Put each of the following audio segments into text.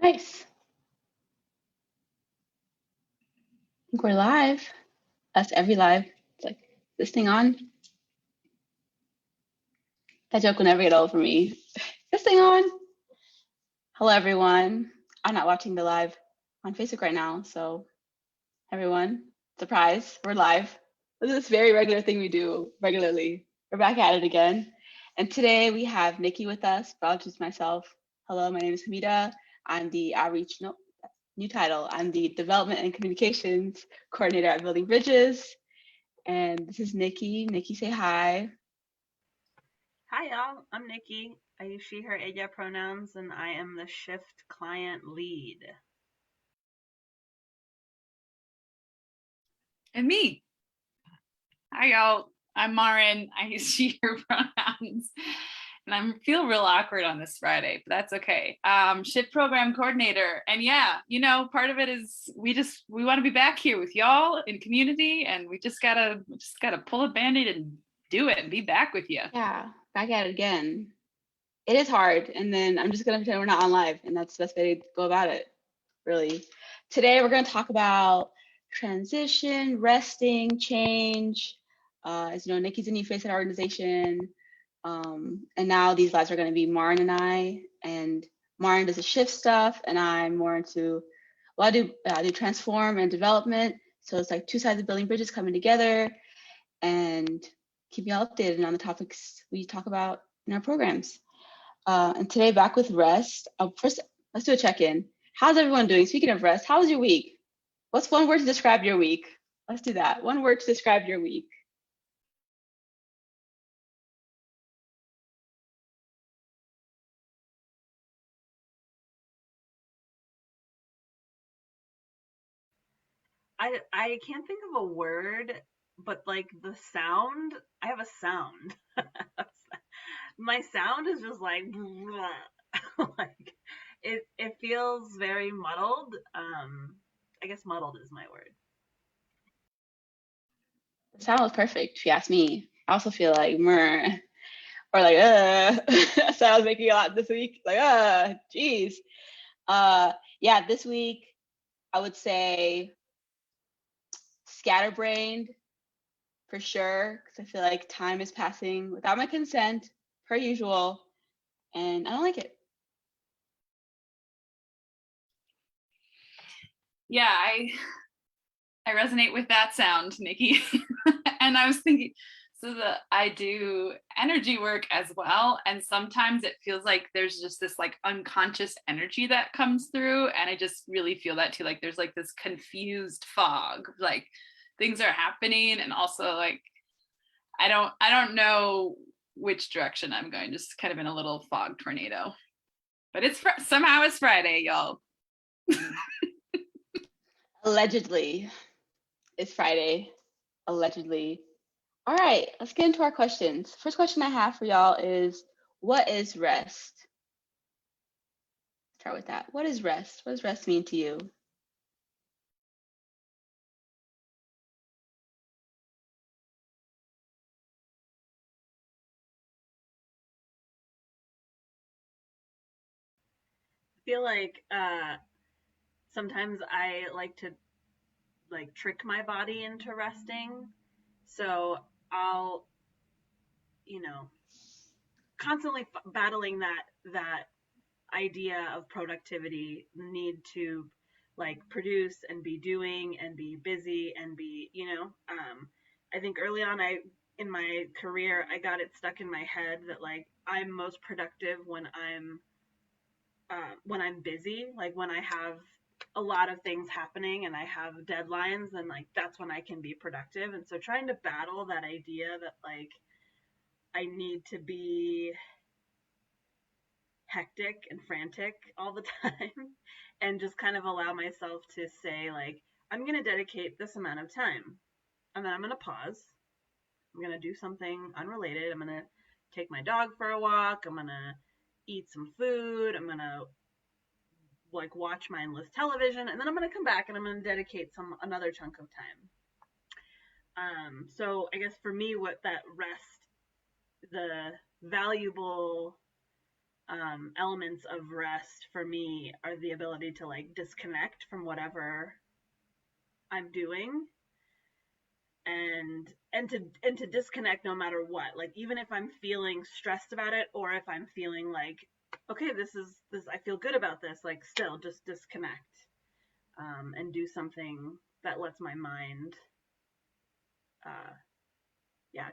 Nice. I think we're live. That's every live. It's like this thing on. That joke will never get old for me. This thing on. Hello, everyone. I'm not watching the live on Facebook right now, so everyone, surprise, we're live. This is this very regular thing we do regularly. We're back at it again. And today we have Nikki with us, but I'll introduce myself. Hello, my name is Hameeda. I'm the outreach, no, new title. I'm the development and communications coordinator at Building Bridges. And this is Nikki. Nikki, say hi. Hi, y'all. I'm Nikki. I use she, her, ella pronouns, and I am the Shift client lead. And me. Hi, y'all. I'm Maren. I use she, her pronouns. And I feel real awkward on this Friday, but that's okay. Shift program coordinator. And yeah, part of it is we want to be back here with y'all in community, and we just gotta pull a band-aid and do it and be back with you. Yeah, back at it again. It is hard, and then I'm just gonna pretend we're not on live, and that's the best way to go about it, really. Today we're gonna talk about transition, resting, change. As you know, Nikki's a new face at our organization, and now these lives are gonna be Maren and I, and Maren does the shift stuff, and I'm more into, well, I do transform and development, so it's like two sides of building bridges coming together, and keep you all updated on the topics we talk about in our programs. And today, back with rest. First, let's do a check-in. How's everyone doing? Speaking of rest, how was your week? What's one word to describe your week? Let's do that. One word to describe your week. I can't think of a word, but like the sound, I have a sound. My sound is just like, like it feels very muddled. I guess muddled is my word. The sound was perfect, if you ask me. I also feel like meh, or like, so I was making a lot this week. Like, geez. Yeah, this week, I would say scatterbrained for sure, because I feel like time is passing without my consent, per usual, and I don't like it. Yeah, I resonate with that sound, Nikki. And I was thinking, I do energy work as well, and sometimes it feels like there's just this like unconscious energy that comes through, and I just really feel that too. Like there's like this confused fog, like things are happening, and also like I don't know which direction I'm going. Just kind of in a little fog tornado. But somehow it's Friday, y'all. Allegedly, it's Friday. Allegedly. All right, let's get into our questions. First question I have for y'all is, what is rest? Start with that. What is rest? What does rest mean to you? I feel like sometimes I like to like trick my body into resting. So I'll, you know, constantly battling that idea of productivity, need to like produce and be doing and be busy and be, I think early on I in my career I got it stuck in my head that like I'm most productive when I'm busy, like when I have a lot of things happening and I have deadlines, and like that's when I can be productive. And so trying to battle that idea that like I need to be hectic and frantic all the time and just kind of allow myself to say like I'm going to dedicate this amount of time, and then I'm going to pause. I'm going to do something unrelated. I'm going to take my dog for a walk. I'm going to eat some food. I'm going to like watch mindless television, and then I'm going to come back and I'm going to dedicate another chunk of time. So I guess for me, what that rest, the valuable elements of rest for me are the ability to like disconnect from whatever I'm doing, and to disconnect no matter what. Like even if I'm feeling stressed about it, or if I'm feeling like, okay, this I feel good about this, like still just disconnect, and do something that lets my mind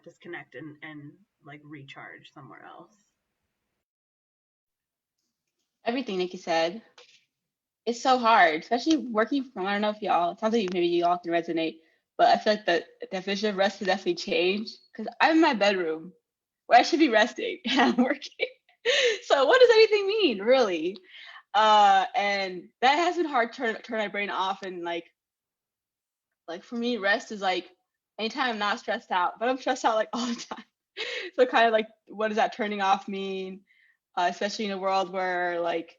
disconnect and like recharge somewhere else. Everything Nikki said. It's so hard, especially working from, I don't know if y'all, it sounds like maybe you all can resonate, but I feel like the definition of rest has definitely changed because I'm in my bedroom where I should be resting and I'm working. So what does anything mean, really? And that has been hard to turn my brain off, and like for me, rest is like anytime I'm not stressed out, but I'm stressed out like all the time. So kind of like, what does that turning off mean? Especially in a world where like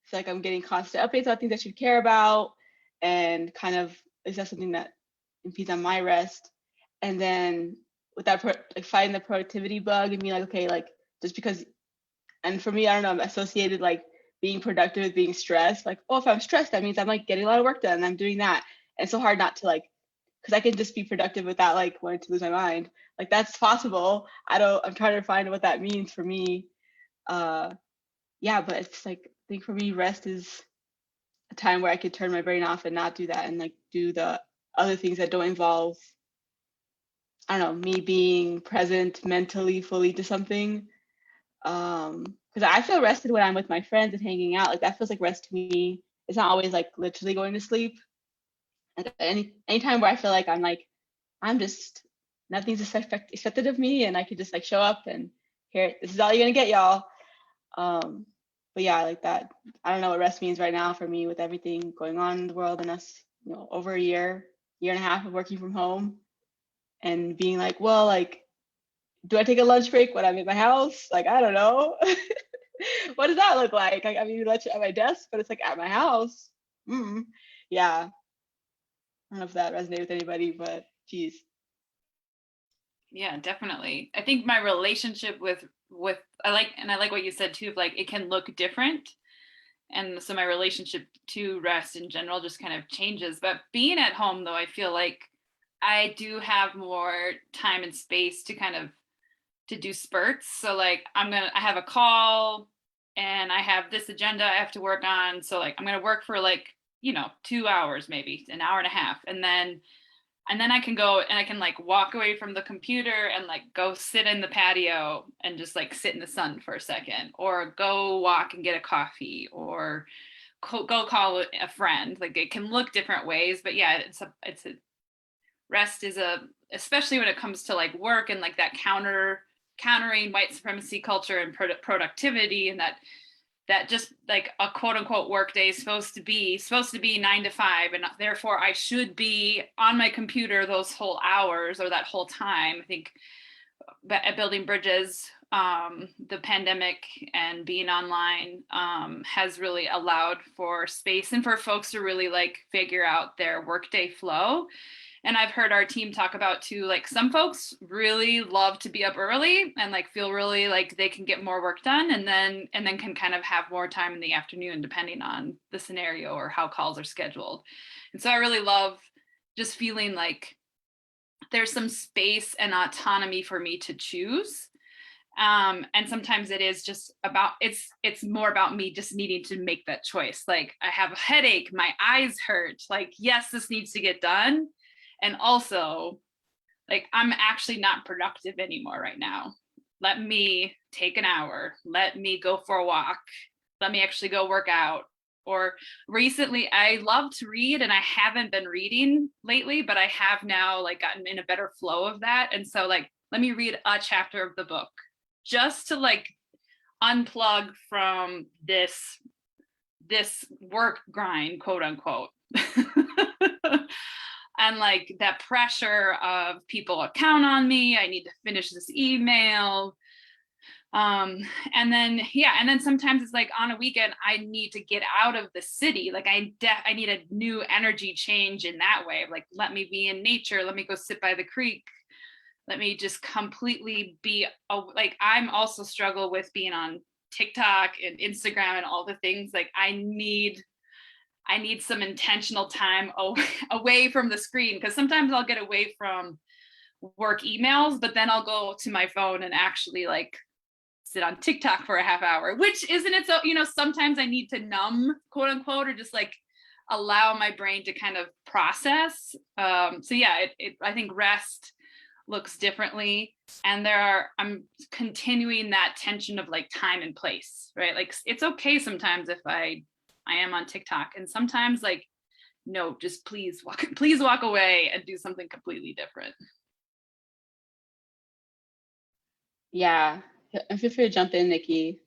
I feel like I'm getting constant updates on things I should care about, and kind of is that something that impedes on my rest? And then with that, like fighting the productivity bug and being like, okay, like just because, and for me, I don't know, I'm associated like being productive with being stressed. Like, oh, if I'm stressed, that means I'm like getting a lot of work done. And I'm doing that, and it's so hard not to like, because I can just be productive without like wanting to lose my mind. Like that's possible. I'm trying to find what that means for me. Uh, yeah, but it's like, I think for me, rest is a time where I could turn my brain off and not do that, and like do the other things that don't involve, I don't know, me being present mentally fully to something. Because I feel rested when I'm with my friends and hanging out. Like that feels like rest to me. It's not always like literally going to sleep. Like anytime where I feel like I'm just, nothing's expected of me, and I could just like show up and here, this is all you're gonna get, y'all. But yeah, I like that. I don't know what rest means right now for me with everything going on in the world, and us, over a year and a half of working from home, and being like, well, like, do I take a lunch break when I'm at my house? Like, I don't know. What does that look like? I mean, lunch at my desk, but it's like at my house. Yeah. I don't know if that resonated with anybody, but geez. Yeah, definitely. I think my relationship with I like what you said too, of like it can look different. And so my relationship to rest in general just kind of changes. But being at home though, I feel like I do have more time and space to kind of to do spurts. So like I have a call and I have this agenda I have to work on. So like I'm gonna work for like, 2 hours, maybe an hour and a half. And then I can go and I can like walk away from the computer and like go sit in the patio and just like sit in the sun for a second, or go walk and get a coffee, or go call a friend. Like it can look different ways, but yeah, it's a rest is especially when it comes to like work and like that countering white supremacy culture and productivity, and that just like a quote unquote work day is supposed to be 9 to 5, and therefore I should be on my computer those whole hours or that whole time. I think at Building Bridges, the pandemic and being online has really allowed for space and for folks to really like figure out their workday flow. And I've heard our team talk about too, like some folks really love to be up early and like feel really like they can get more work done, and then can kind of have more time in the afternoon depending on the scenario or how calls are scheduled. And so I really love just feeling like there's some space and autonomy for me to choose. And sometimes it is just about, it's more about me just needing to make that choice. Like I have a headache, my eyes hurt, like, yes, this needs to get done. And also, like, I'm actually not productive anymore right now. Let me take an hour. Let me go for a walk. Let me actually go work out. Or recently, I love to read, and I haven't been reading lately, but I have now like gotten in a better flow of that. And so like, let me read a chapter of the book just to like unplug from this work grind, quote unquote. And like that pressure of people count on me, I need to finish this email, and then sometimes it's like on a weekend I need to get out of the city. Like I need a new energy change in that way. Like let me be in nature, let me go sit by the creek, let me just completely be like, I'm also struggle with being on TikTok and Instagram and all the things, like I need some intentional time away from the screen, because sometimes I'll get away from work emails, but then I'll go to my phone and actually like sit on TikTok for a half hour, which isn't it? So, sometimes I need to numb, quote unquote, or just like allow my brain to kind of process. So yeah, I think rest looks differently. And I'm continuing that tension of like time and place, right? Like it's okay sometimes if I am on TikTok, and sometimes like, no, just please walk away and do something completely different. Yeah, and feel free to jump in, Nikki.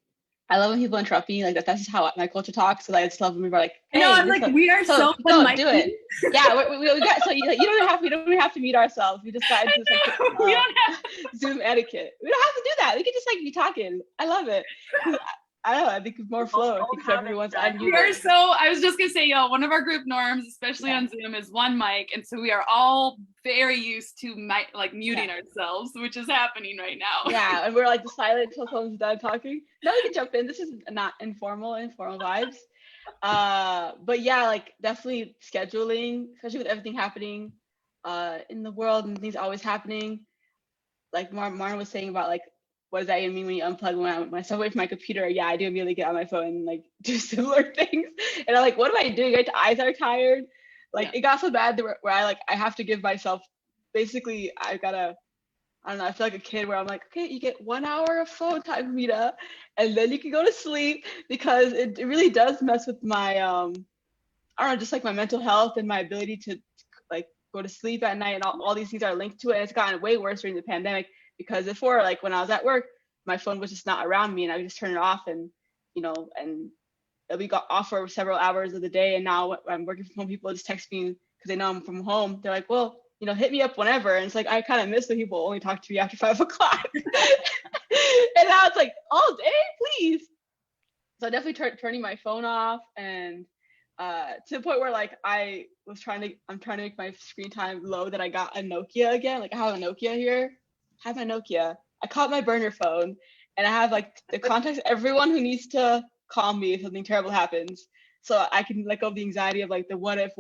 I love when people interrupt me. Like that's just how my culture talks. So I just love when people are like, "Hey, no, I'm like, we are so don't do it." Yeah, we got. So you don't even have to mute ourselves. We just got into this like, we don't have Zoom etiquette. We don't have to do that. We can just like be talking. I love it. I don't know. I think it's more flow. I think everyone's unmuted. I was just gonna say, one of our group norms, especially on Zoom, is one mic, and so we are all very used to muting ourselves, which is happening right now. Yeah, and we're like silent until someone's done talking. Now we can jump in. This is not informal vibes. But yeah, like definitely scheduling, especially with everything happening in the world and things always happening. Like Maren was saying about like, what does that even mean when you unplug when I step away from my computer? Yeah, I do immediately get on my phone and like do similar things. And I'm like, what am I doing? My eyes are tired. Like it got so bad where I have to give myself, basically I don't know, I feel like a kid where I'm like, okay, you get 1 hour of phone time, Hameeda, and then you can go to sleep, because it really does mess with my, I don't know, just like my mental health and my ability to like go to sleep at night, and all these things are linked to it. And it's gotten way worse during the pandemic, because before, like when I was at work, my phone was just not around me and I would just turn it off, and, and we got off for several hours of the day. And now I'm working from home, people just text me because they know I'm from home. They're like, well, hit me up whenever. And it's like, I kind of miss when people only talk to me after 5 o'clock. And now it's like, all day, please. So definitely turning my phone off, and to the point where like I'm trying to make my screen time low, that I got a Nokia again. Like I have a Nokia here. I have my Nokia. I caught my burner phone, and I have like the contacts everyone who needs to call me if something terrible happens. So I can let go of the anxiety of like the what if,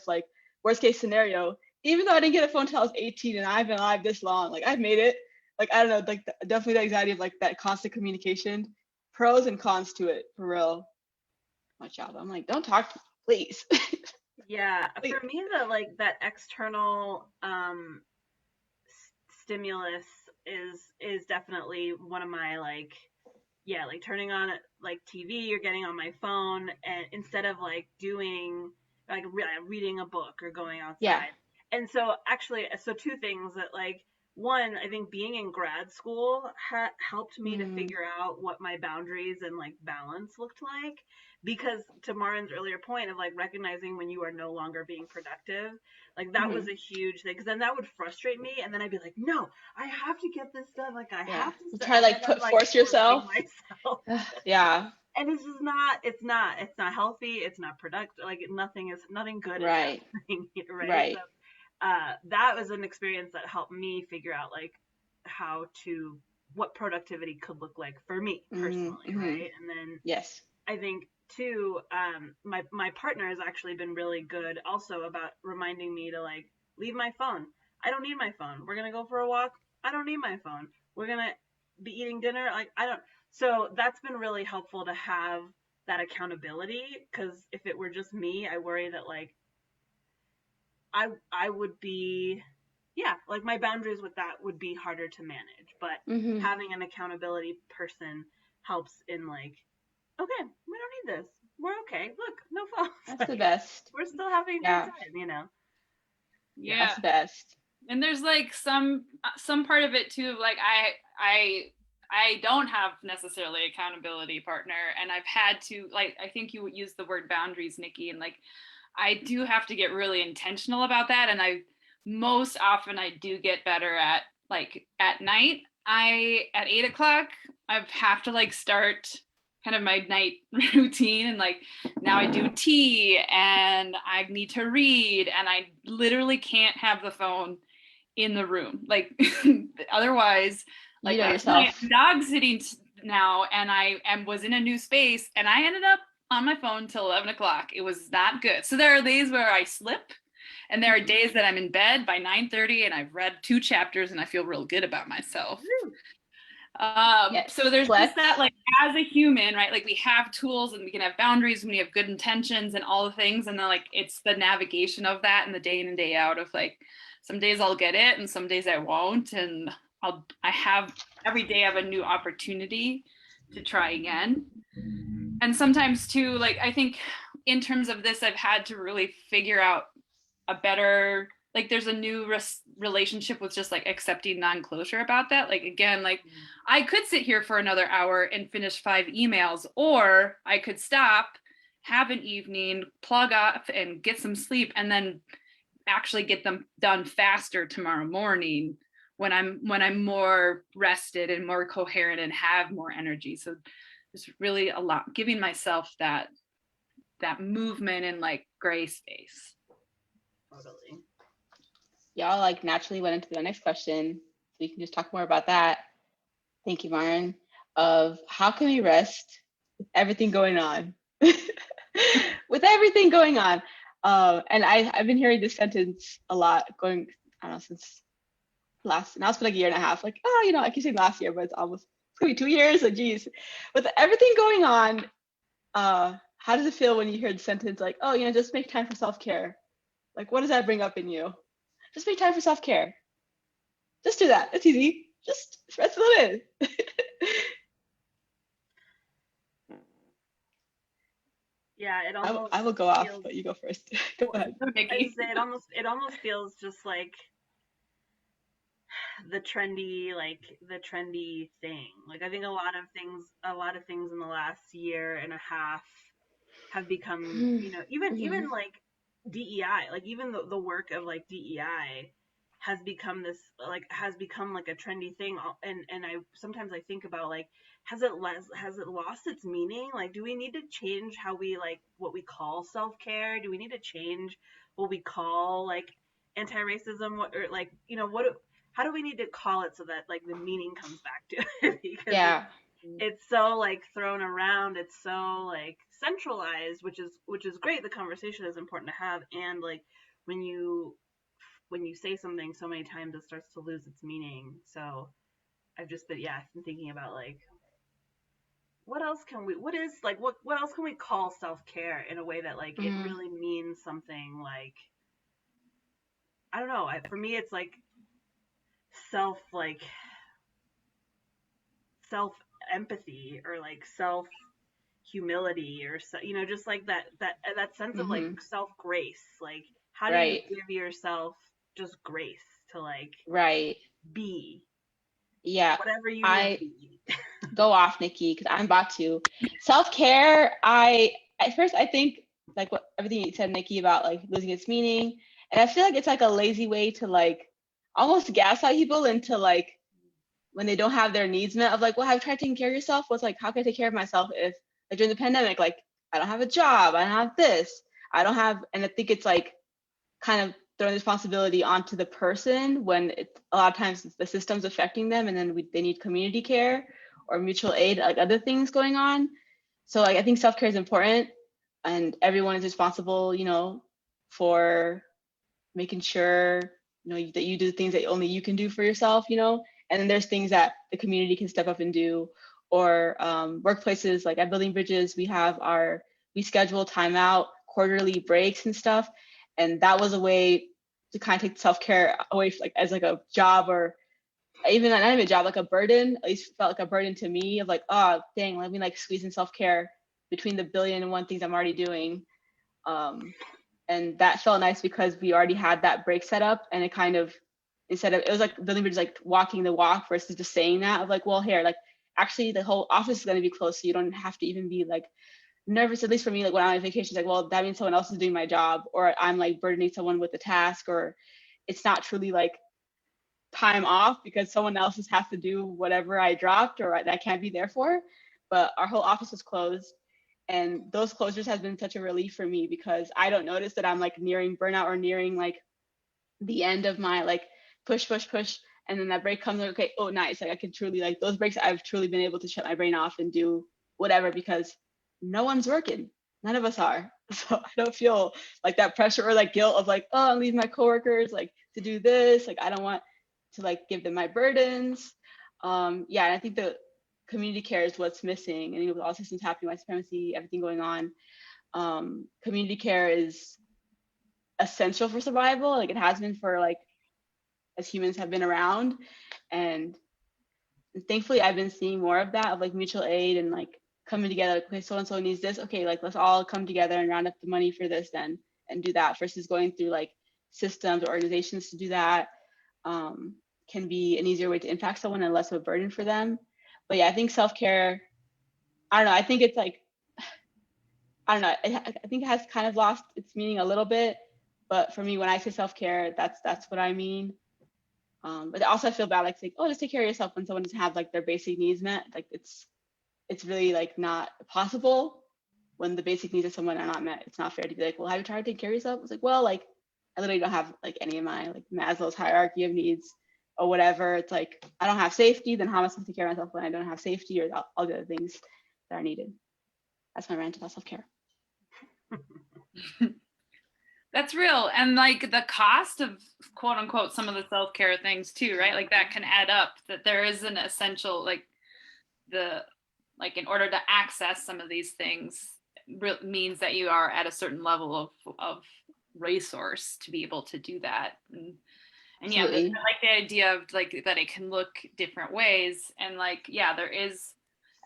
like worst case scenario. Even though I didn't get a phone until I was 18 and I've been alive this long, like I've made it. Like, I don't know, like definitely the anxiety of like that constant communication, pros and cons to it, for real. My job, I'm like, don't talk to me, please. Yeah, for me, that external stimulus is definitely one of my like turning on like TV or getting on my phone, and instead of like doing like reading a book or going outside. Yeah. And so actually, two things that like, one, I think being in grad school helped me to figure out what my boundaries and like balance looked like, because to Maren's earlier point of like recognizing when you are no longer being productive, like that was a huge thing, because then that would frustrate me, and then I'd be like, no, I have to get this done, like I have to try like force yourself. Yeah. And it's just not, it's not healthy, it's not productive, like nothing good right. is happening, right? So, that was an experience that helped me figure out like what productivity could look like for me personally, right? And then yes, I think too, my partner has actually been really good also about reminding me to like leave my phone. I don't need my phone. We're gonna go for a walk. I don't need my phone. We're gonna be eating dinner. Like I don't. So that's been really helpful to have that accountability, because if it were just me, I worry that like I would be, like my boundaries with that would be harder to manage. But having an accountability person helps in like, okay, we don't need this. We're okay. Look, no phones. That's the best. We're still having a good time, Yeah, that's the best. And there's like some part of it too, like I don't have necessarily accountability partner, and I've had to, like, I think you use the word boundaries, Nikki, and like I do have to get really intentional about that. And most often I do get better at like at night. At 8 o'clock, I have to like start kind of my night routine, and like now I do tea and I need to read, and I literally can't have the phone in the room. Like otherwise, like my dog sitting now, and was in a new space, and I ended up on my phone till 11 o'clock. It was not good. So there are days where I slip, and there are days that I'm in bed by 9:30 and I've read 2 chapters and I feel real good about myself. Yes. So there's Flex. just that, like, as a human, right? Like, we have tools and we can have boundaries and we have good intentions and all the things. And then, like, it's the navigation of that and the day in and day out of, like, some days I'll get it and some days I won't. And I have every day I have a new opportunity to try again. And sometimes too, like, I think in terms of this, I've had to really figure out a better, like, there's a new relationship with just like accepting non-closure about that. Like, again, like, I could sit here for another hour and finish 5 emails, or I could stop, have an evening, plug off and get some sleep, and then actually get them done faster tomorrow morning when I'm more rested and more coherent and have more energy. So there's really a lot, giving myself that movement and like gray space. Totally. Y'all like naturally went into the next question, so we can just talk more about that. Thank you, Maren. Of how can we rest with everything going on? With everything going on. And I've been hearing this sentence a lot going, I don't know, since now it's been like a year and a half. Like, oh, I keep saying last year, but it's gonna be 2 years. So geez. With everything going on, how does it feel when you hear the sentence like, oh, just make time for self-care? Like, what does that bring up in you? Just make time for self-care. Just do that. It's easy. Just rest a little bit. Yeah, it almost I will go off, feels, but you go first. Go ahead. I say it almost feels just like the trendy thing. Like, I think a lot of things in the last year and a half have become, even like DEI, like even the work of like DEI has become like a trendy thing. And I sometimes I think about, like, has it lost its meaning? Like, do we need to change how we, like, what we call self-care? Do we need to change what we call, like, anti-racism? Or like, how do we need to call it so that, like, the meaning comes back to it? Because yeah. it's so, like, thrown around, it's so, like, centralized, which is great. The conversation is important to have, and, like, when you say something so many times, it starts to lose its meaning. So I've been thinking about, like, what else can we call self-care in a way that, like, it really means something. Like, I don't know, for me it's like self empathy, or like self humility, or just like that sense of, like, self grace. Like, how do you give yourself just grace to, like, be whatever you need to be? Go off, Nikki, because I'm about to. Self-care, at first I think, like, what everything you said, Nikki, about, like, losing its meaning, and I feel like it's like a lazy way to, like, almost gaslight people into, like, when they don't have their needs met, of like, well, have you tried taking care of yourself? Well, it's like, how can I take care of myself if, like, during the pandemic, like, I don't have a job, I don't have this, and I think it's like kind of throwing responsibility onto the person when a lot of times the system's affecting them, and then they need community care or mutual aid, like other things going on. So, like, I think self-care is important, and everyone is responsible, for making sure, that you do things that only you can do for yourself, and then there's things that the community can step up and do, or workplaces, like at Building Bridges, we schedule time out, quarterly breaks and stuff. And that was a way to kind of take self-care away, like, as like a job, or even not even a job, like a burden. At least felt like a burden to me, of like, oh dang, let me, like, squeeze in self-care between the billion and one things I'm already doing. And that felt nice because we already had that break set up, and it kind of, it was like Building Bridges, like walking the walk versus just saying that, of like, well, here, like, actually the whole office is going to be closed, so you don't have to even be, like, nervous. At least for me, like, when I'm on vacation, it's like, well, that means someone else is doing my job, or I'm, like, burdening someone with the task, or it's not truly, like, time off because someone else has to do whatever I dropped or I can't be there for. But our whole office was closed, and those closures has been such a relief for me, because I don't notice that I'm, like, nearing burnout or nearing, like, the end of my, like, push, And then that break comes, like, okay, oh, nice. Like I can truly, like those breaks, I've truly been able to shut my brain off and do whatever because no one's working. None of us are. So I don't feel like that pressure or like guilt of like, oh, I'm leaving my coworkers like to do this. Like I don't want to like give them my burdens. Yeah, and I think the community care is what's missing. And with all systems happening, white supremacy, everything going on, community care is essential for survival. Like it has been for like as humans have been around. And thankfully I've been seeing more of that, of like mutual aid and like coming together, like, okay, so and so needs this, okay, like let's all come together and round up the money for this then and do that, versus going through like systems or organizations to do that. Can be an easier way to impact someone and less of a burden for them. But yeah, I think self-care, I don't know, I think it's like, I don't know, I think it has kind of lost its meaning a little bit. But for me, when I say self-care, that's what I mean. But also I feel bad, like, oh, just take care of yourself when someone doesn't have like their basic needs met. Like it's really like not possible when the basic needs of someone are not met. It's not fair to be like, well, have you tried to take care of yourself? It's like, well, like I literally don't have like any of my like Maslow's hierarchy of needs or whatever. It's like I don't have safety, then how am I supposed to take care of myself when I don't have safety or all the other things that are needed? That's my rant about self-care. That's real. And like the cost of quote unquote some of the self-care things too, right? Like that can add up, that there is an essential, like in order to access some of these things means that you are at a certain level of resource to be able to do that. And yeah, I like the idea of like that it can look different ways. And like, yeah, there is,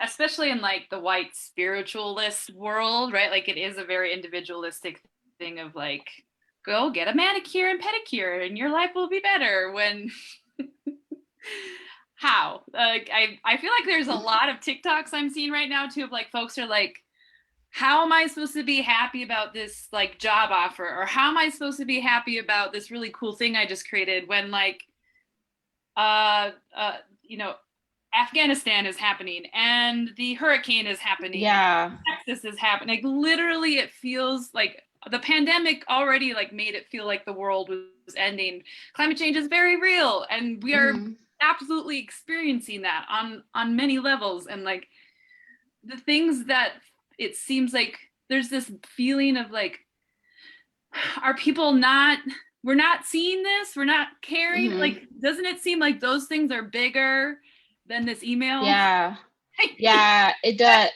especially in like the white spiritualist world, right? Like it is a very individualistic thing of like, go get a manicure and pedicure and your life will be better. When how? Like I feel like there's a lot of TikToks I'm seeing right now too of like folks are like, how am I supposed to be happy about this like job offer? Or how am I supposed to be happy about this really cool thing I just created when like you know, Afghanistan is happening and the hurricane is happening. Yeah. Texas is happening. Like literally it feels like the pandemic already like made it feel like the world was ending. Climate change is very real and we are absolutely experiencing that on many levels. And like the things that it seems like there's this feeling of like, are people we're not seeing this, we're not caring. Like, doesn't it seem like those things are bigger than this email? Yeah. Yeah, it does.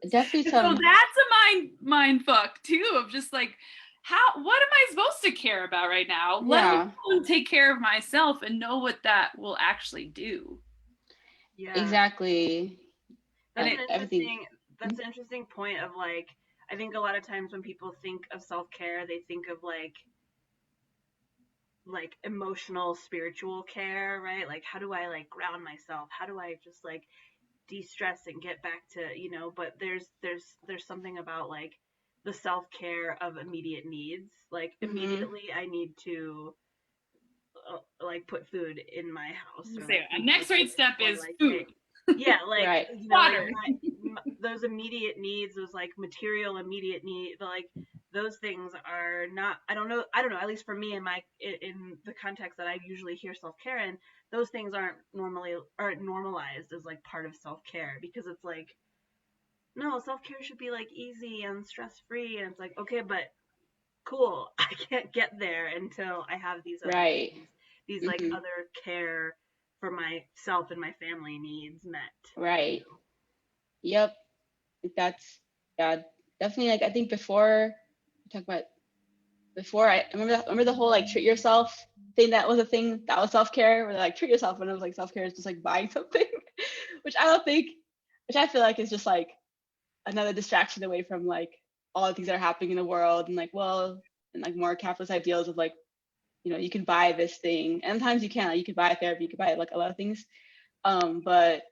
Definitely so that's a mind fuck too, of just like, what am I supposed to care about right now? Let me take care of myself and know what that will actually do. Yeah, exactly. That's an interesting point of like, I think a lot of times when people think of self-care, they think of like emotional, spiritual care, right? Like, how do I like ground myself? How do I just like de-stress and get back to, but there's something about like the self-care of immediate needs. Like immediately I need to like put food in my house. Or, like, next right step is like, food. Yeah, like right. Water. Like those immediate needs, those like material immediate needs, like those things are not. I don't know. At least for me, in the context that I usually hear self-care in, those things aren't normalized as like part of self-care, because it's like, no, self-care should be like easy and stress-free, and it's like, okay, but cool, I can't get there until I have these other things, these like other care for myself and my family needs met. Right. Yep. That's definitely, like I think before I remember the whole like treat yourself thing. That was a thing that was self-care, where like treat yourself, and it was like self-care is just like buying something, which I feel like is just like another distraction away from like all the things that are happening in the world, and like, well, and like more capitalist ideals of like, you can buy this thing, and sometimes you can, like, you can buy therapy, you can buy like a lot of things, but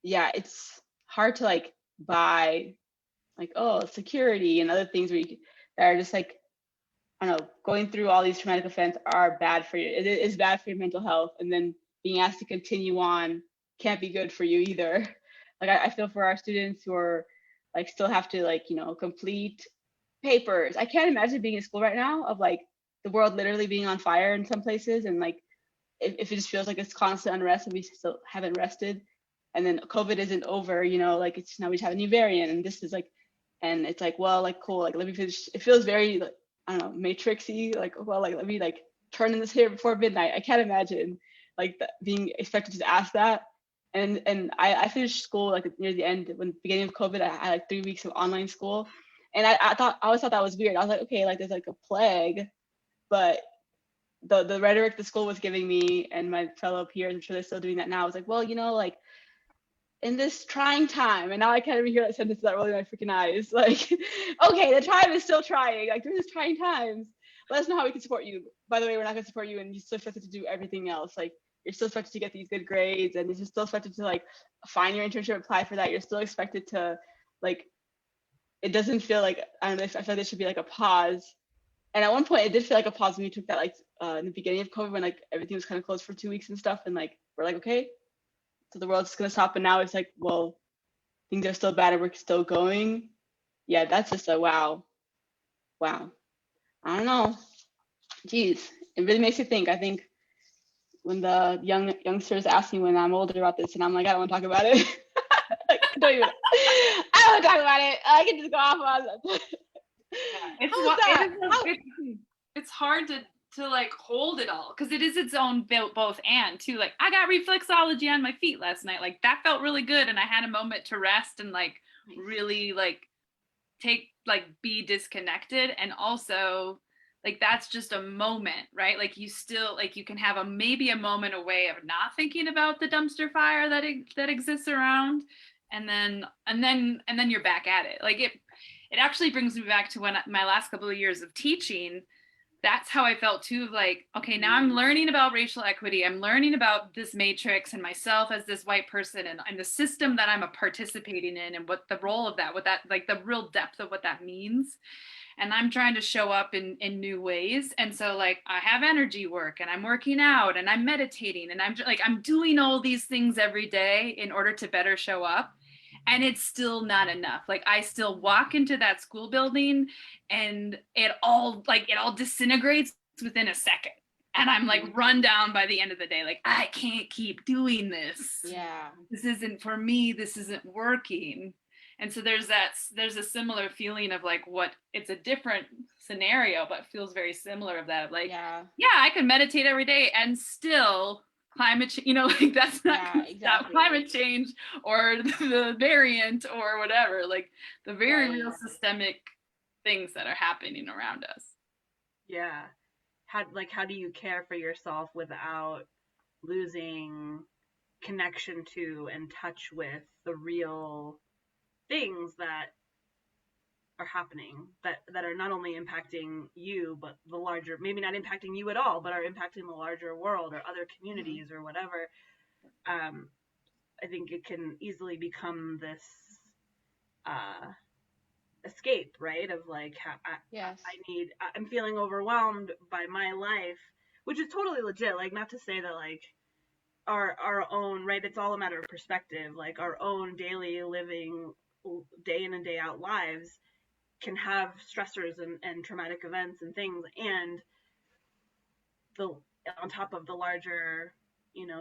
yeah, it's hard to like buy like, oh, security and other things that are just like, I don't know, going through all these traumatic events are bad for you. It is bad for your mental health, and then being asked to continue on can't be good for you either. Like I feel for our students who are like still have to like, complete papers. I can't imagine being in school right now, of like the world literally being on fire in some places, and like if it just feels like it's constant unrest and we still haven't rested, and then COVID isn't over, you know, like it's now we just have a new variant and this is like, and it's like, well, like cool, like let me finish. It feels very like, I don't know, matrixy, like, well, like let me like turn in this here before midnight. I can't imagine like being expected to ask that. And I finished school like near the end, when beginning of COVID, I had like 3 weeks of online school. And I always thought that was weird. I was like, okay, like there's like a plague, but the rhetoric the school was giving me and my fellow peers, I'm sure they're still doing that now. I was like, well, you know, like in this trying time, and now I can't even hear that sentence without rolling my freaking eyes. Like, okay, the time is still trying. Like during these trying times, let us know how we can support you. By the way, we're not gonna support you, and you're still expected to do everything else. Like you're still expected to get these good grades, and you're still expected to like find your internship, apply for that. You're still expected to like. It doesn't feel like, I don't know. I feel like there should be like a pause. And at one point, it did feel like a pause when we took that like in the beginning of COVID, when like everything was kind of closed for 2 weeks and stuff, and like we're like, okay, so the world's just gonna stop. And now it's like, well, things are still bad and we're still going. Yeah, that's just a wow. I don't know. Geez, it really makes you think. I think when the youngsters ask me when I'm older about this, and I'm like, I don't want to talk about it. Like, I don't want to talk about it. I can just go off on that. It's hard to like hold it all, because it is its own both and too. Like I got reflexology on my feet last night, like that felt really good, and I had a moment to rest and like really like be disconnected. And also like that's just a moment, right? Like you still like you can have maybe a moment away of not thinking about the dumpster fire that exists around, and then you're back at it. Like it actually brings me back to when my last couple of years of teaching. That's how I felt too, of like, okay, now I'm learning about racial equity. I'm learning about this matrix and myself as this white person, and the system that I'm participating in, and what the role of that, what that, like the real depth of what that means. And I'm trying to show up in new ways. And so like I have energy work, and I'm working out, and I'm meditating, and I'm doing all these things every day in order to better show up. And it's still not enough. Like I still walk into that school building and it all disintegrates within a second. And I'm like run down by the end of the day. Like I can't keep doing this. Yeah. This isn't for me. This isn't working. And so there's a similar feeling of like it's a different scenario, but feels very similar of that. Of like, yeah, I can meditate every day and still climate change, like that's not going to stop climate change or the variant or whatever, like the very real systemic things that are happening around us. Yeah. How do you care for yourself without losing connection to and touch with the real things that are happening, that are not only impacting you, but the larger, maybe not impacting you at all, but are impacting the larger world or other communities or whatever. I think it can easily become this escape, right? Of like, I'm feeling overwhelmed by my life, which is totally legit. Like, not to say that like our own, right? It's all a matter of perspective. Like our own daily living, day in and day out lives can have stressors and traumatic events and things, and on top of the larger,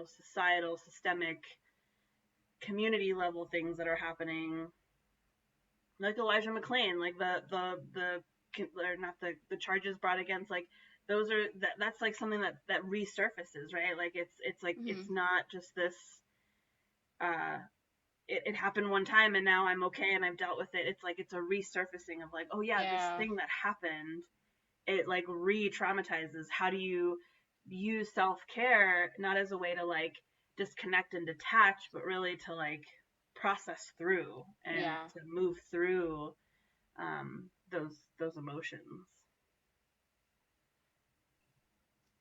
societal, systemic, community level things that are happening, like Elijah McClain, like the charges brought against, like those are that's like something that resurfaces, right? Like it's like it's not just this it happened one time and now I'm okay and I've dealt with it. It's like it's a resurfacing of like, oh yeah, this thing that happened, it like re-traumatizes. How do you use self-care not as a way to like disconnect and detach, but really to like process through and to move through those emotions.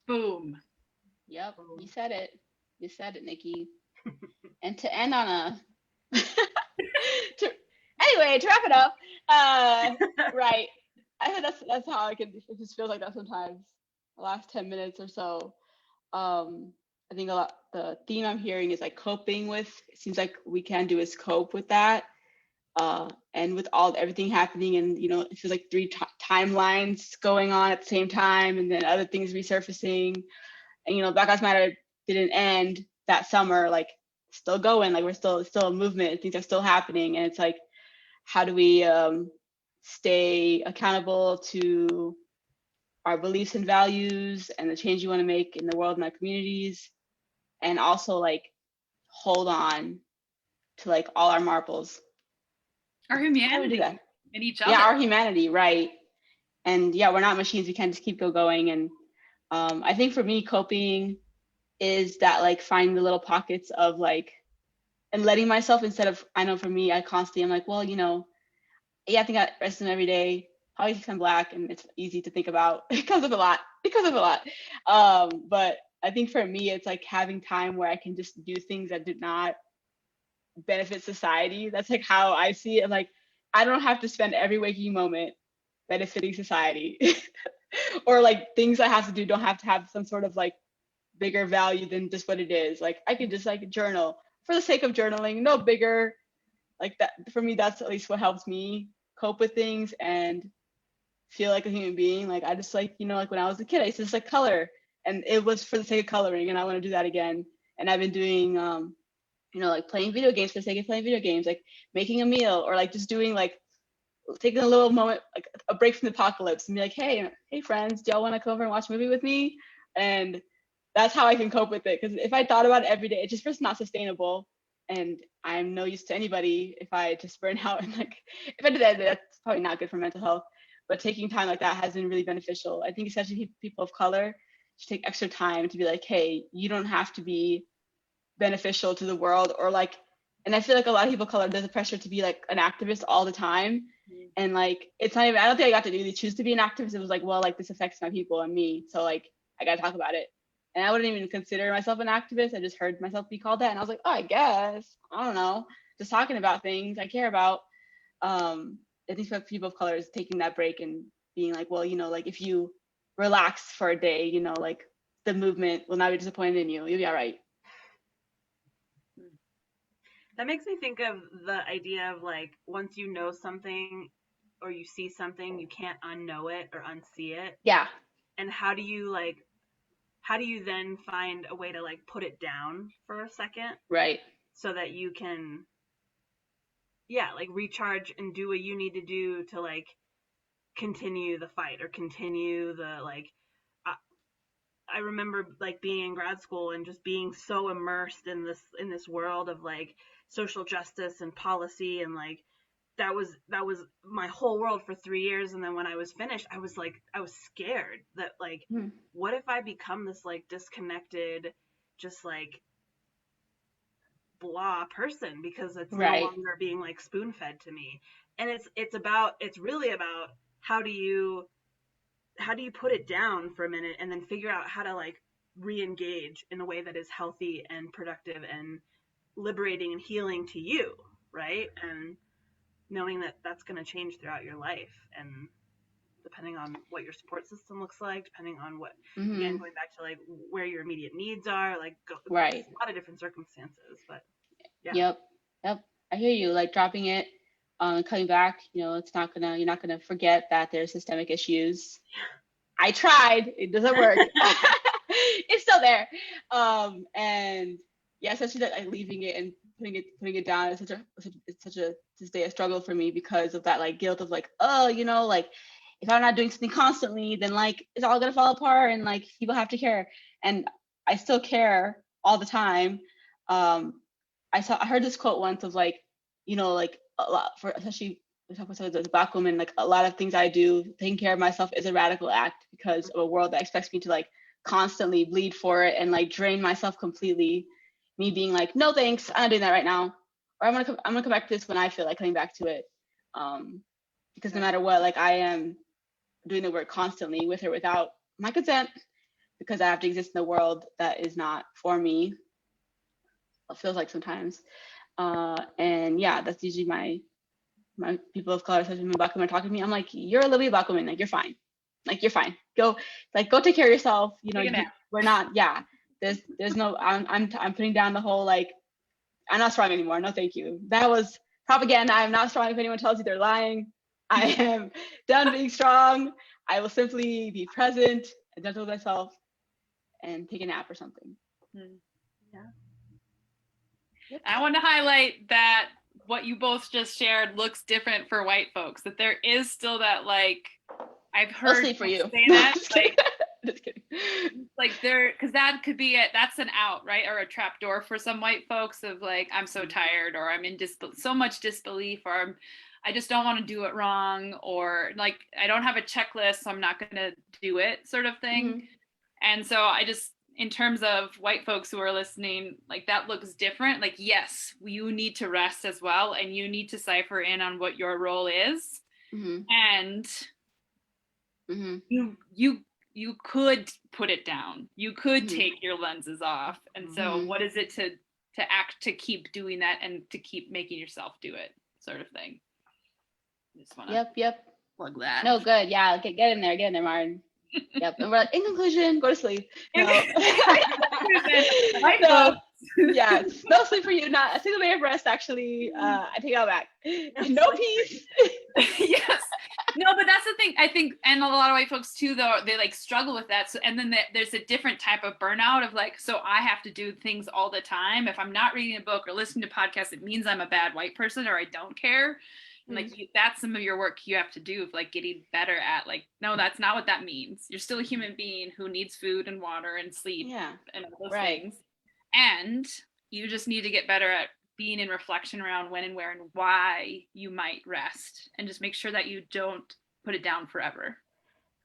Boom. Yep. Boom. You said it, Nikki. And to end on a anyway, to wrap it up, right, I think that's how it just feels like that sometimes. The last 10 minutes or so, I think the theme I'm hearing is like coping with. It seems like we can do is cope with that, and with everything happening, and it feels like three timelines going on at the same time, and then other things resurfacing, and Black Lives Matter didn't end that summer, like still going, like we're still, it's still a movement, things are still happening. And it's like, how do we stay accountable to our beliefs and values and the change you want to make in the world and our communities, and also like hold on to like all our marbles, our how do we do humanity that? and each other. Yeah, our humanity, right? And yeah, we're not machines, we can't just keep going. And I think for me, coping is that like finding the little pockets of like, and letting myself, instead of, I know for me, I constantly, I'm like, well, you know, yeah, I think I rest them every day, probably because I'm Black and it's easy to think about. It comes up a lot, but I think for me, it's like having time where I can just do things that do not benefit society. That's like how I see it. Like, I don't have to spend every waking moment benefiting society. Or like things I have to do don't have to have some sort of like bigger value than just what it is. Like I can just like journal for the sake of journaling, no bigger, like that. For me, that's at least what helps me cope with things and feel like a human being. Like I just like, you know, like when I was a kid, I used to just like color, and it was for the sake of coloring, and I want to do that again. And I've been doing you know, like playing video games for the sake of playing video games, like making a meal, or like just doing like taking a little moment, like a break from the apocalypse, and be like, hey friends, do y'all want to come over and watch a movie with me? And that's how I can cope with it. Because if I thought about it every day, it's just not sustainable, and I'm no use to anybody if I just burn out. And like if I did that, that's probably not good for mental health. But taking time like that has been really beneficial. I think especially people of color should take extra time to be like, hey, you don't have to be beneficial to the world, or like, and I feel like a lot of people of color, there's a pressure to be like an activist all the time. And like it's not even, I don't think I got to really choose to be an activist. It was like, well, like this affects my people and me, so like I gotta talk about it. And I wouldn't even consider myself an activist. I just heard myself be called that, and I was like, oh, I guess, I don't know, just talking about things I care about. I think for people of color is taking that break and being like, well, you know, like if you relax for a day, you know, like the movement will not be disappointed in you, you'll be all right. That makes me think of the idea of like once you know something or you see something, you can't unknow it or unsee it. Yeah. And how do you then find a way to like put it down for a second Right. so that you can like recharge and do what you need to do to like continue the fight or continue the like I remember like being in grad school and just being so immersed in this world of like social justice and policy, and like that was my whole world for 3 years. And then when I was finished, I was scared that like what if I become this like disconnected, just like blah person because it's no longer being like spoon fed to me. And it's really about how do you put it down for a minute and then figure out how to like re-engage in a way that is healthy and productive and liberating and healing to you, right? And knowing that that's going to change throughout your life, and depending on what your support system looks like, depending on what again, going back to like where your immediate needs are, like a lot of different circumstances. But yeah. Yep, I hear you. Like dropping it, coming back, you know, you're not gonna forget that there's systemic issues. I tried, it doesn't work. It's still there. And yeah, especially that like leaving it and putting it down is such a struggle for me because of that like guilt of like, oh, you know, like if I'm not doing something constantly, then like it's all gonna fall apart and like people have to care. And I still care all the time. I heard this quote once of like, you know, like a lot for especially as a Black woman, like a lot of things I do, taking care of myself is a radical act because of a world that expects me to like constantly bleed for it and like drain myself completely. Me being like, no thanks, I'm not doing that right now, or I'm gonna come back to this when I feel like coming back to it. Because no matter what, like I am doing the work constantly with or without my consent, because I have to exist in a world that is not for me. It feels like sometimes, and yeah, that's usually my people of color, especially when Black women are talking to me. I'm like, you're a little bit Black woman, like you're fine, go take care of yourself, you know. We're not, there's no, I'm putting down the whole like I'm not strong anymore, no thank you, that was propaganda. I'm not strong. If anyone tells you they're lying, I am done being strong. I will simply be present and gentle with myself and take a nap or something. Yeah. Yep. I want to highlight that what you both just shared looks different for white folks, that there is still that, like, I've heard Mostly for you. say that, like, Just kidding. like there, because that could be it. That's an out, right? Or a trap door for some white folks of like, I'm so tired, or I'm in so much disbelief, or I just don't want to do it wrong, or like I don't have a checklist, so I'm not going to do it, sort of thing. Mm-hmm. And so I just, in terms of white folks who are listening, like that looks different. Like, yes, you need to rest as well, and you need to cipher in on what your role is. Mm-hmm. And you could put it down. You could take your lenses off. And so what is it to act, to keep doing that and to keep making yourself do it, sort of thing. Just want to plug that. No, good. Yeah, get in there, Maren. Yep. And we're like, in conclusion, go to sleep. No. So, yeah, no sleep for you. Not a single day of rest, actually. I take it all back. No peace. Yes. No, but that's the thing, I think, and a lot of white folks too, though, they like struggle with that. So, and then there's a different type of burnout of like, so I have to do things all the time. If I'm not reading a book or listening to podcasts, it means I'm a bad white person or I don't care. And like that's some of your work you have to do of like getting better at like, no, that's not what that means. You're still a human being who needs food and water and sleep and all those things. And you just need to get better at being in reflection around when and where and why you might rest, and just make sure that you don't put it down forever.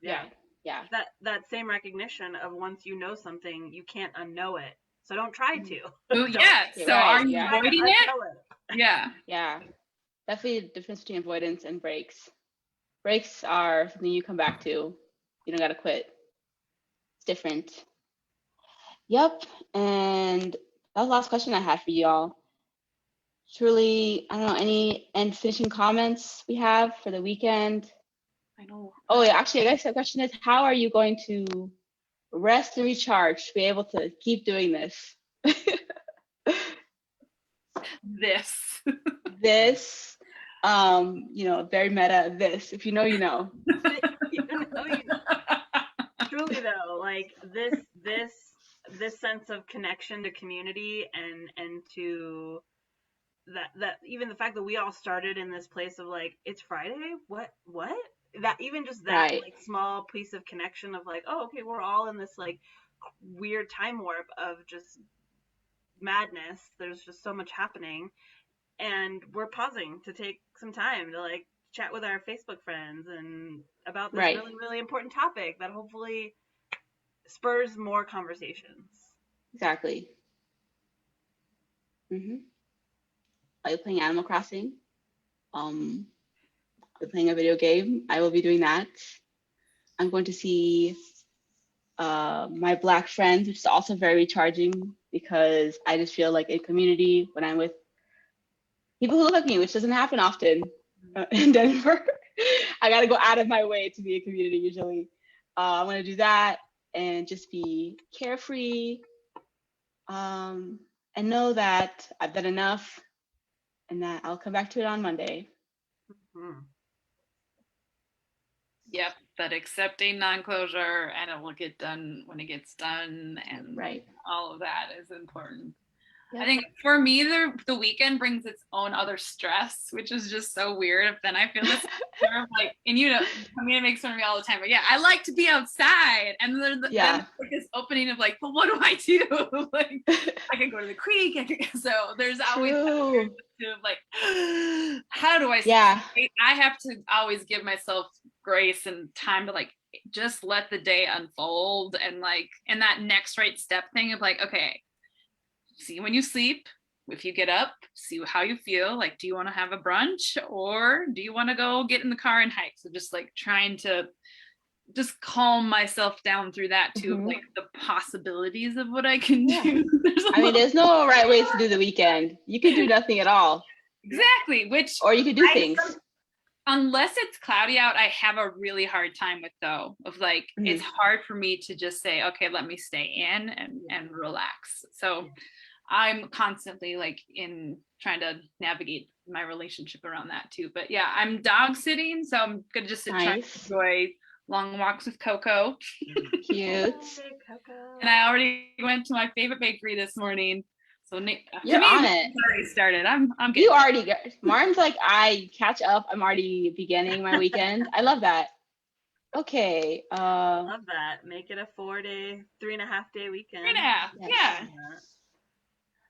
Yeah. That same recognition of once you know something, you can't unknow it. So don't try to. Well, yeah. So are you avoiding it? Yeah. Yeah. Definitely the difference between avoidance and breaks. Breaks are something you come back to. You don't got to quit. It's different. Yep. And that was the last question I had for y'all. Truly, I don't know, any end finishing comments we have for the weekend? I know. Oh, yeah. Actually, I guess the question is, how are you going to rest and recharge to be able to keep doing this? This, very meta, this, if you know, you know. You know. Truly though, like this sense of connection to community and to that even the fact that we all started in this place of like, it's Friday, what that, even just that like small piece of connection of like, oh, okay, we're all in this like weird time warp of just madness. There's just so much happening, and we're pausing to take some time to like chat with our Facebook friends and about this really, really important topic that hopefully spurs more conversations. Exactly. Are you playing Animal Crossing? You're playing a video game. I will be doing that. I'm going to see my Black friends, which is also very recharging because I just feel like in community when I'm with people who look like me, which doesn't happen often in Denver. I got to go out of my way to be a community usually. I'm going to do that and just be carefree and know that I've done enough and that I'll come back to it on Monday. Yep, but accepting non-closure, and it will get done when it gets done, and all of that is important. Yep. I think for me, the weekend brings its own other stress, which is just so weird. Then I feel this sort of like, and Hameeda makes fun of me all the time, but yeah, I like to be outside, and then like this opening of like, but what do I do? Like, I can go to the creek. So there's always like, how do I? I have to always give myself grace and time to like just let the day unfold, and like, and that next right step thing of like, okay. See when you sleep, if you get up, see how you feel. Like, do you want to have a brunch or do you want to go get in the car and hike? So just like trying to just calm myself down through that too, of like the possibilities of what I can do. There's no right way to do the weekend. You can do nothing at all. Exactly. Or you could do things. Unless it's cloudy out, I have a really hard time with though, of like, it's hard for me to just say, okay, let me stay in and relax. So I'm constantly like in trying to navigate my relationship around that too. But yeah, I'm dog sitting, so I'm gonna just try to enjoy long walks with Coco. Cute. And I already went to my favorite bakery this morning. So You're on it. Already started. I'm good. You already got. Martin's like, I catch up. I'm already beginning my weekend. I love that. Okay. Love that. Make it a 4-day, 3.5-day weekend. 3.5. Yes.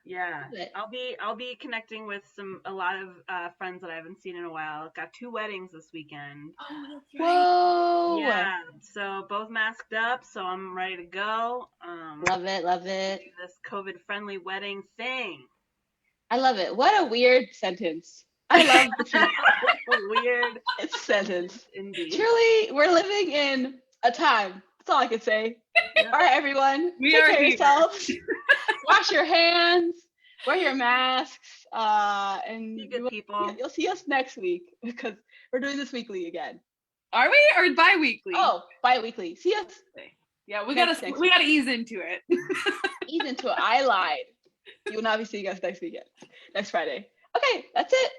Yeah. Yeah. I'll be connecting with a lot of friends that I haven't seen in a while. Got 2 weddings this weekend. Oh, that's right. Whoa. Yeah. So both masked up, so I'm ready to go. Love it. Love it. Do this COVID-friendly wedding thing. I love it. What a weird sentence. I love the weird sentence. Indeed. Truly, we're living in a time. That's all I can say. Yep. All right, everyone. We take are care of here. yourselves. Wash your hands. Wear your masks. And Be good people. You'll see us next week because we're doing this weekly again. Are we or bi-weekly? Oh, bi-weekly. See us. Yeah, we gotta ease into it. Ease into it. I lied. You will not be seeing us next weekend. Next Friday. Okay, that's it.